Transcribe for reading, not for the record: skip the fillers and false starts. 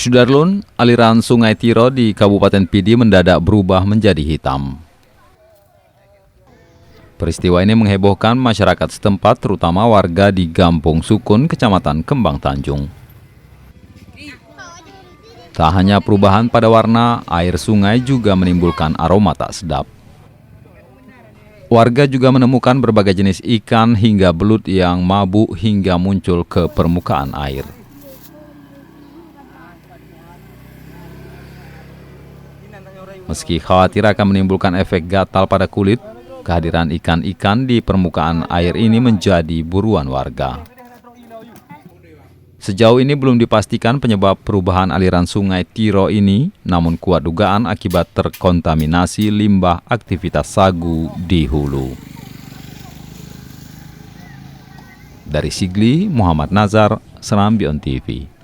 Sudarlun, aliran Sungai Tiro di Kabupaten Pidi mendadak berubah menjadi hitam. Peristiwa ini menghebohkan masyarakat setempat, terutama warga di Gampung Sukun, Kecamatan Kembang Tanjung. Tak hanya perubahan pada warna, air sungai juga menimbulkan aroma tak sedap. Warga juga menemukan berbagai jenis ikan hingga belut yang mabuk hingga muncul ke permukaan air. Meski khawatir akan menimbulkan efek gatal pada kulit, kehadiran ikan-ikan di permukaan air ini menjadi buruan warga. Sejauh ini belum dipastikan penyebab perubahan aliran Sungai Tiro ini, namun kuat dugaan akibat terkontaminasi limbah aktivitas sagu di hulu. Dari Sigli, Muhammad Nazar, Serambi On TV.